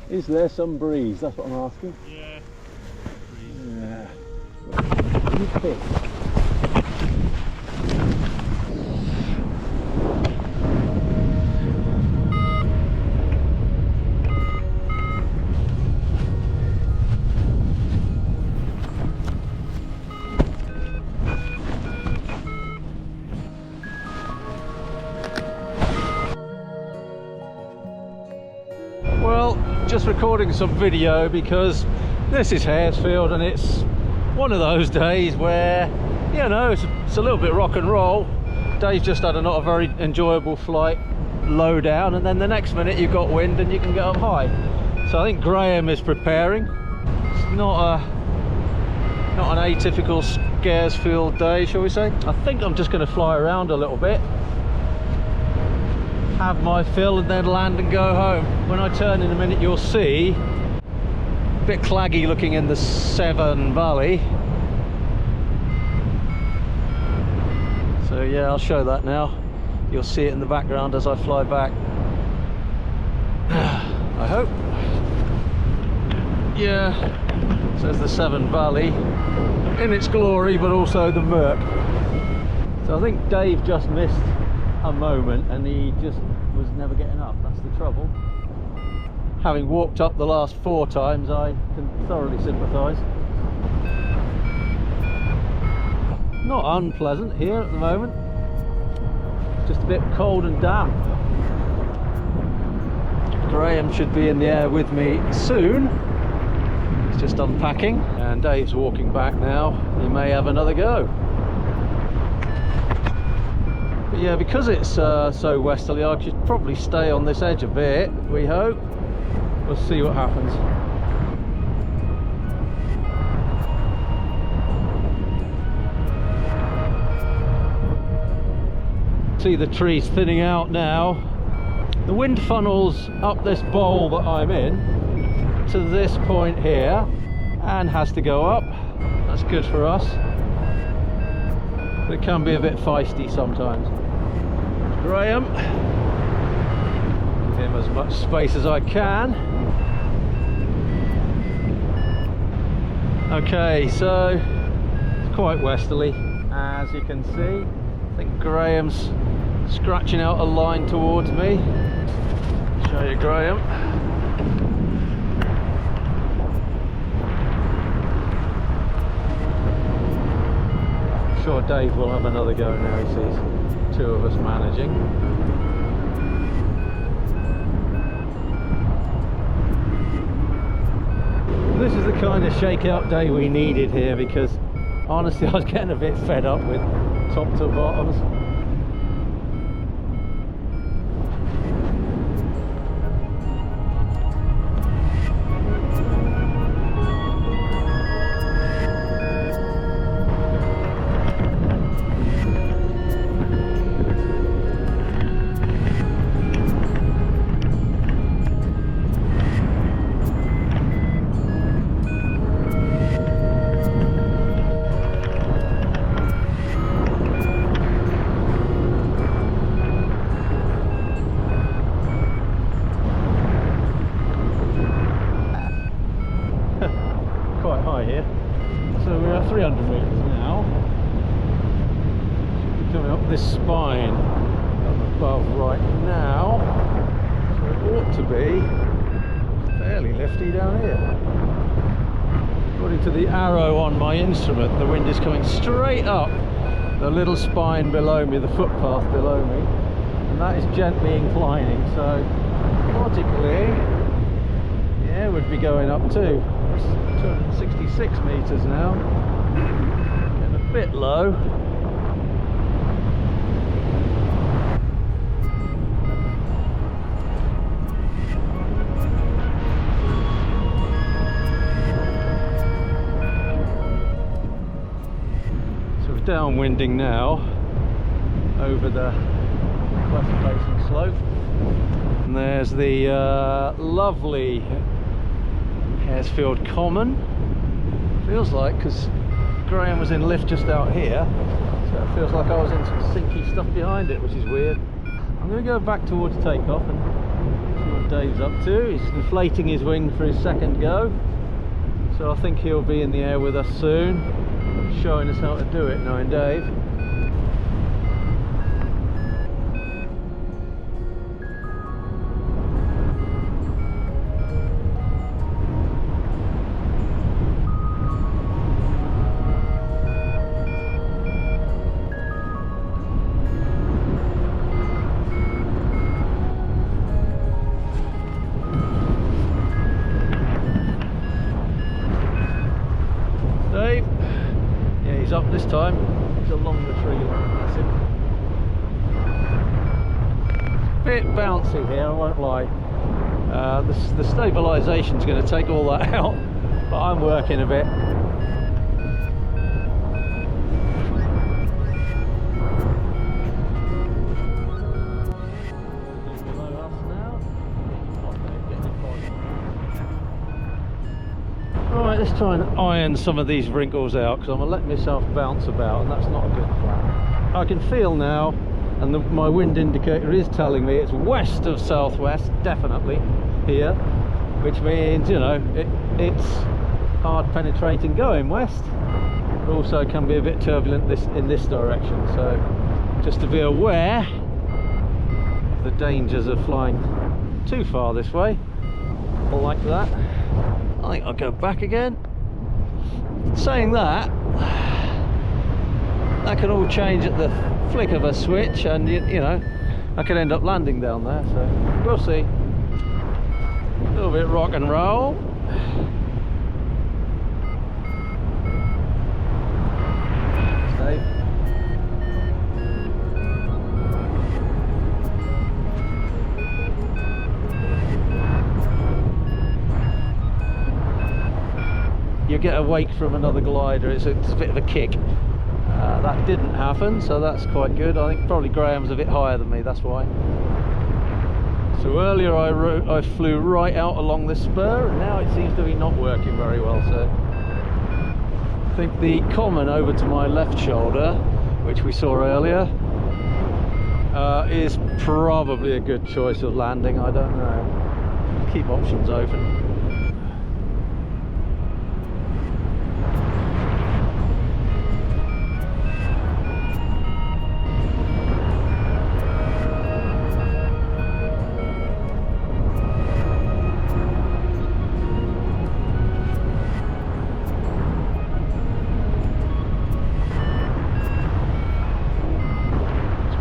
Is there some breeze? That's what I'm asking. Yeah. Yeah. You pick. Well, just recording some video because this is Haresfield and it's one of those days where, you know, it's a little bit rock and roll. Dave's just had a not a very enjoyable flight low down, and then the next minute you've got wind and you can get up high. So I think Graham is preparing. It's not an atypical Haresfield day, shall we say. I think I'm just going to fly around a little bit, have my fill and then land and go home. When I turn in a minute you'll see a bit claggy looking in the Severn Valley. So yeah, I'll show that now. You'll see it in the background as I fly back. I hope. Yeah, so there's the Severn Valley in its glory, but also the murk. So I think Dave just missed a moment and he just was never getting up. That's the trouble. Having walked up the last 4 times, I can thoroughly sympathise. Not unpleasant here at the moment, just a bit cold and damp. Graham should be in the air with me soon. He's just unpacking and Dave's walking back now. He may have another go. But yeah, because it's so westerly, I should probably stay on this edge a bit, we hope. We'll see what happens. See the trees thinning out now. The wind funnels up this bowl that I'm in to this point here and has to go up. That's good for us. But it can be a bit feisty sometimes. Graham, give him as much space as I can. Okay, so it's quite westerly, as you can see. I think Graham's scratching out a line towards me. Show you Graham. I'm sure Dave will have another go now he sees 2 of us managing. This is the kind of shakeout day we needed here, because honestly I was getting a bit fed up with top to bottoms. Here, so we're at 300 meters now. Should be coming up this spine up above right now, so it ought to be fairly lifty down here. According to the arrow on my instrument, the wind is coming straight up the little spine below me, the footpath below me, and that is gently inclining, so logically, yeah, we'd be going up too. 266 meters now, getting a bit low. So we're downwinding now over the west facing slope, and there's the lovely Haresfield Common. Feels like, because Graham was in lift just out here, so it feels like I was in some sinky stuff behind it, which is weird. I'm going to go back towards takeoff and see what Dave's up to. He's inflating his wing for his second go, so I think he'll be in the air with us soon, showing us how to do it, knowing Dave. Dave, yeah, he's up this time. He's along the tree line, that's him. Bit bouncy here, I won't lie. The stabilisation's going to take all that out, but I'm working a bit. Below us now. Oh, Dave, get your point. Right, let's try and iron some of these wrinkles out, because I'm going to let myself bounce about, and that's not a good plan. I can feel now, and my wind indicator is telling me it's west of southwest, definitely, here, which means, you know, it's hard penetrating going west, but also can be a bit turbulent in this direction, so just to be aware of the dangers of flying too far this way, like that. I think I'll go back again. Saying that can all change at the flick of a switch, and you know, I could end up landing down there, so we'll see. A little bit rock and roll. Stay. You get a wake from another glider, it's a bit of a kick. That didn't happen, so that's quite good. I think probably Graham's a bit higher than me, that's why. So earlier I flew right out along this spur, and now it seems to be not working very well, so I think the common over to my left shoulder, which we saw earlier, is probably a good choice of landing. I don't know. Keep options open.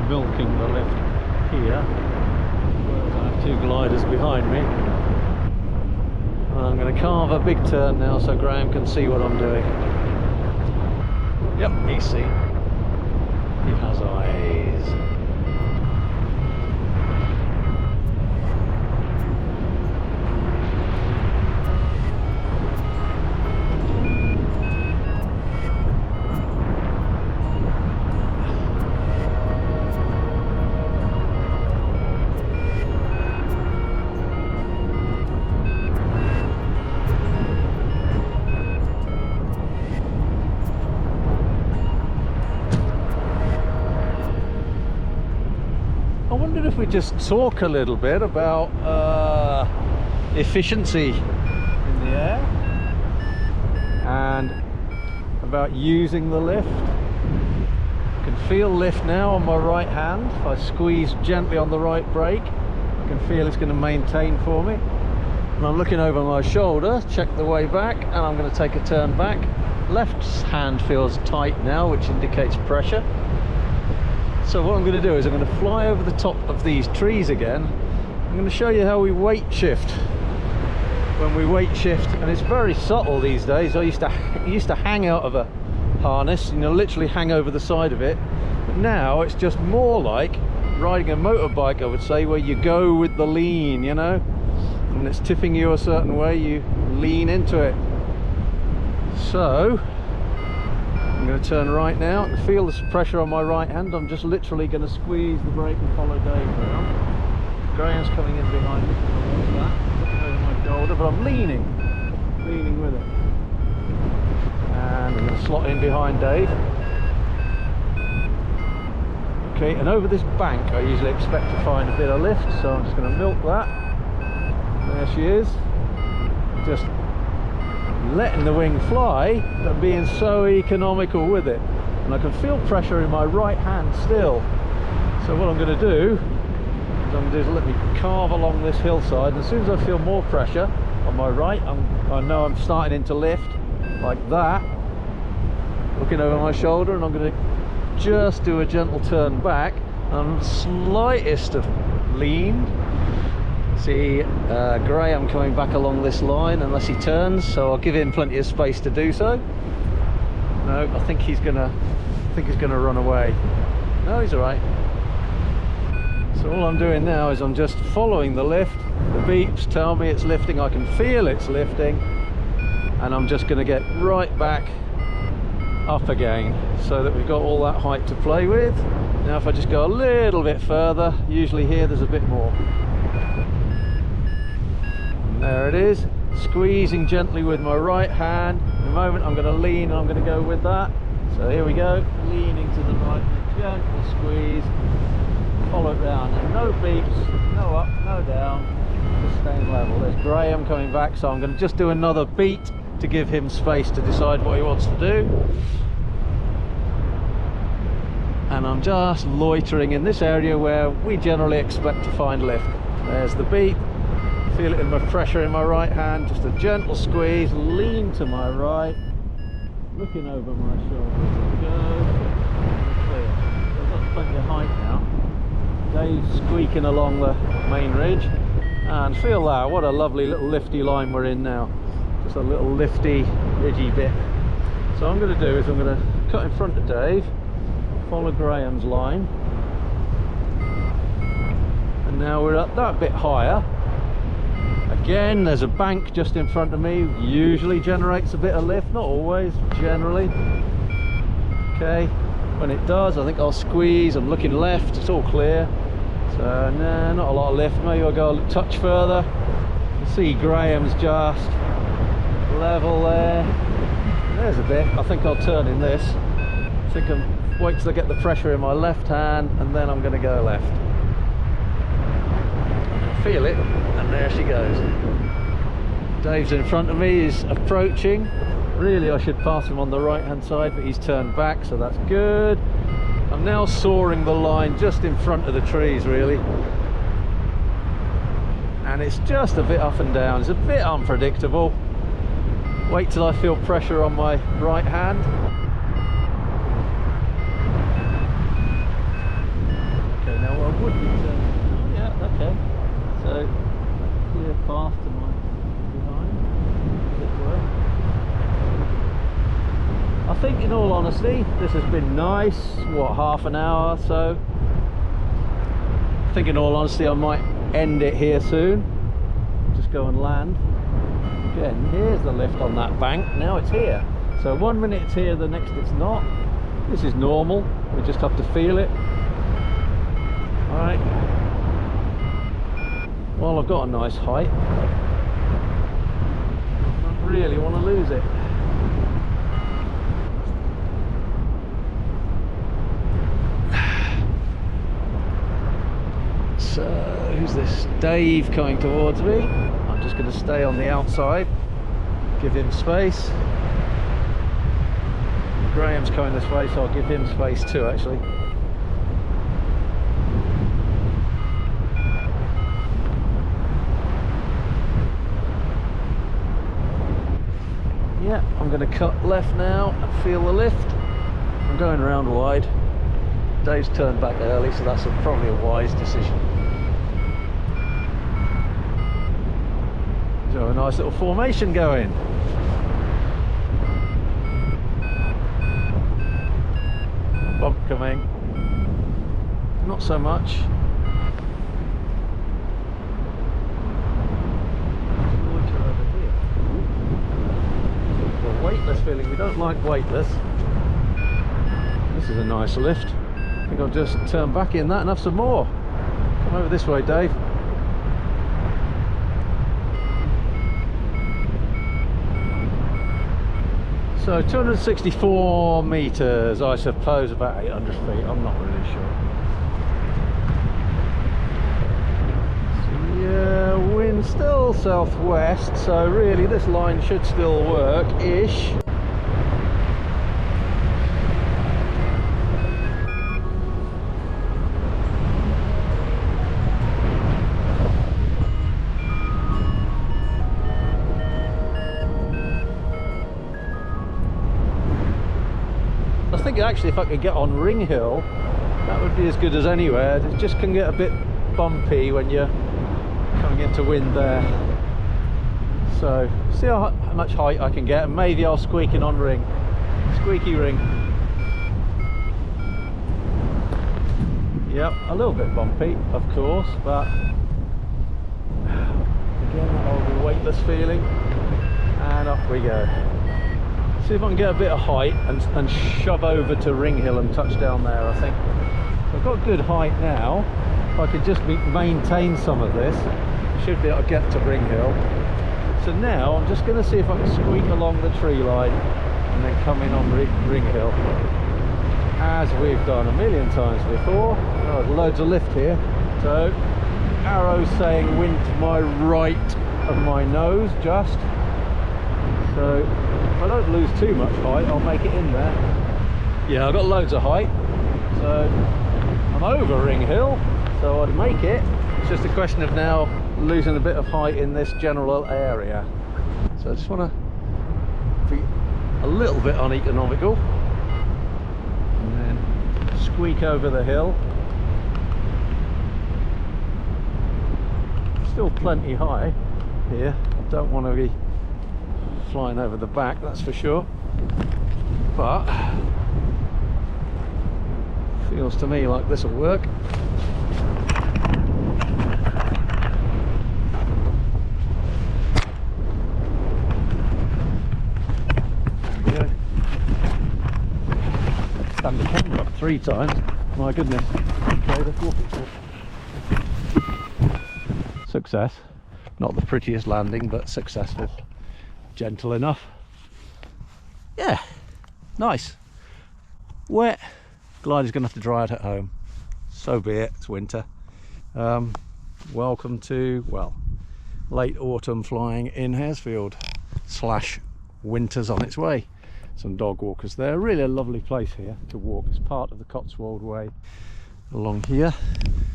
Milking the lift here. I have two gliders behind me. I'm going to carve a big turn now so Graham can see what I'm doing. Yep, he's seen. He has eyes. If we just talk a little bit about efficiency in the air and about using the lift. I can feel lift now on my right hand. If I squeeze gently on the right brake, I can feel it's going to maintain for me. And I'm looking over my shoulder, check the way back, and I'm going to take a turn back. Left hand feels tight now, which indicates pressure. So what I'm going to do is I'm going to fly over the top of these trees again. I'm going to show you how we weight shift. When we weight shift, and it's very subtle these days. I used to hang out of a harness, you know, literally hang over the side of it. But now it's just more like riding a motorbike, I would say, where you go with the lean, you know. And it's tipping you a certain way, you lean into it. So I'm going to turn right now and feel this pressure on my right hand. I'm just literally going to squeeze the brake and follow Dave around. Graham's coming in behind me, looking over my shoulder, but I'm leaning with it. And I'm going to slot in behind Dave. Okay, and over this bank I usually expect to find a bit of lift, so I'm just going to milk that. There she is. Just letting the wing fly, but being so economical with it. And I can feel pressure in my right hand still. So what I'm going to do is I'm going to let me carve along this hillside. And as soon as I feel more pressure on my right, I know I'm starting into lift, like that. Looking over my shoulder, and I'm going to just do a gentle turn back. I'm slightest of leaned. See Graham coming back along this line unless he turns, so I'll give him plenty of space to do so. No, I think he's gonna run away. No, he's all right. So all I'm doing now is I'm just following the lift. The beeps tell me it's lifting. I can feel it's lifting, and I'm just going to get right back up again so that we've got all that height to play with. Now if I just go a little bit further, usually here there's a bit more. And there it is, squeezing gently with my right hand. In a moment I'm going to lean and I'm going to go with that. So here we go, leaning to the right, gentle squeeze, follow it round, and no beeps, no up, no down, just staying level. There's Graham coming back, so I'm going to just do another beat to give him space to decide what he wants to do. And I'm just loitering in this area where we generally expect to find lift. There's the beat, feel it in my pressure in my right hand, just a gentle squeeze, lean to my right, looking over my shoulder. There we go, clear. So I've got plenty of height now. Dave's squeaking along the main ridge, and feel that, what a lovely little lifty line we're in now. Just a little lifty, ridgy bit. So what I'm going to do is I'm going to cut in front of Dave, follow Graham's line, and now we're up that bit higher. Again, there's a bank just in front of me, usually generates a bit of lift, not always, generally. Okay, when it does I think I'll squeeze. I'm looking left, it's all clear, so nah, not a lot of lift. Maybe I'll go a touch further. You see Graham's just level there. There's a bit. I think I'll turn in this. I think I'm wait till I get the pressure in my left hand, and then I'm going to go left. Feel it, and there she goes. Dave's in front of me, he's approaching. Really I should pass him on the right hand side, but he's turned back, so that's good. I'm now soaring the line just in front of the trees really, and it's just a bit up and down. It's a bit unpredictable. Wait till I feel pressure on my right hand. Okay, now I would be turning. Oh yeah, okay. So clear path to my behind, as it were. I think in all honesty this has been nice. What, half an hour or so? I think in all honesty I might end it here soon. Just go and land. Again, here's the lift on that bank, now it's here. So 1 minute it's here, the next it's not. This is normal, we just have to feel it. Alright. Well, I've got a nice height. I don't really want to lose it. So, who's this? Dave coming towards me. I'm just going to stay on the outside, give him space. Graham's coming this way, so I'll give him space too actually. Yeah, I'm going to cut left now and feel the lift. I'm going around wide. Dave's turned back early, so that's probably a wise decision. So a nice little formation going. Bump coming. Not so much. Weightless feeling. We don't like weightless. This is a nice lift. I think I'll just turn back in that and have some more. Come over this way, Dave. So 264 meters, I suppose about 800 feet. I'm not really sure. So yeah, wind still still southwest, so really this line should still work-ish. I was thinking actually if I could get on Ring Hill, that would be as good as anywhere. It just can get a bit bumpy when you're coming into wind there. So see how much height I can get, and maybe I'll squeak it on Ring. Squeaky Ring. Yep, a little bit bumpy of course, but again that old weightless feeling, and off we go. See if I can get a bit of height and shove over to Ring Hill and touch down there. I think so. I've got good height now. If I could just maintain some of this, I should be able to get to Ring Hill. So now I'm just going to see if I can squeak along the tree line and then come in on Ring Hill, as we've done a million times before. Oh, there's loads of lift here. So arrows saying wind to my right of my nose just. So if I don't lose too much height, I'll make it in there. Yeah, I've got loads of height, so I'm over Ring Hill, so I'd make it. It's just a question of now losing a bit of height in this general area. So I just want to be a little bit uneconomical and then squeak over the hill. Still plenty high here. I don't want to be flying over the back, that's for sure, but feels to me like this will work. There we go. Stand the camera up 3 times, my goodness. Okay, let's walk it. Success. Not the prettiest landing, but successful. Gentle enough. Yeah, nice. Wet. Glider's gonna have to dry it at home. So be it, it's winter. Welcome to, well, late autumn flying in Haresfield / winter's on its way. Some dog walkers there. Really a lovely place here to walk. It's part of the Cotswold Way along here.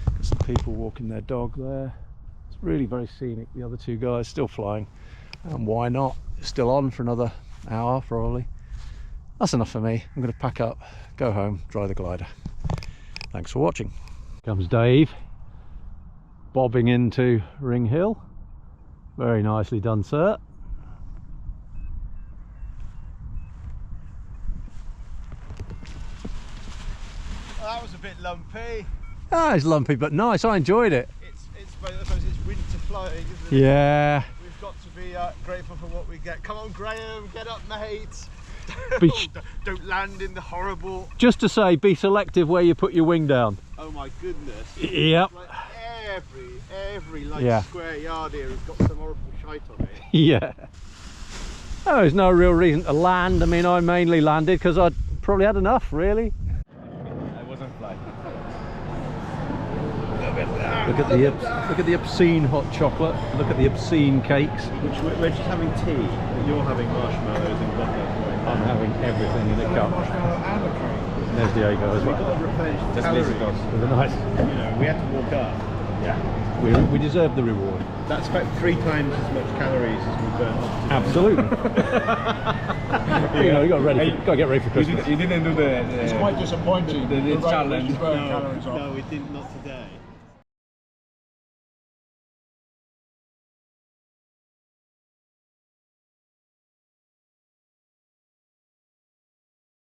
Got some people walking their dog there. It's really very scenic. The other 2 guys still flying, and why not? It's still on for another hour probably. That's enough for me. I'm going to pack up, go home, dry the glider. Thanks for watching. Comes Dave bobbing into Ring Hill. Very nicely done, sir. Well, that was a bit lumpy. Ah, it's lumpy but nice. I enjoyed it. I suppose it's winter flying, isn't it? Yeah. We've got to be grateful for what we get. Come on, Graham, get up, mate. Don't land in the horrible. Just to say, be selective where you put your wing down. Oh my goodness. Yep. Like every like square yard here has got some horrible shite on it. Yeah. Oh, there's no real reason to land. I mean, I mainly landed because I'd probably had enough, really. I wasn't flying. Look at the obscene hot chocolate. Look at the obscene cakes. We're just having tea. You're having marshmallows and butter. I'm having everything in a cup. There's Diego as well. We've got to replenish the calories. With a nice. You know, we had to walk up. Yeah. We deserve the reward. That's about 3 times as much calories as we burnt off today. Absolutely. You know, you got to get ready for Christmas. You didn't do the It's quite disappointing. the challenge. No, we didn't, not today.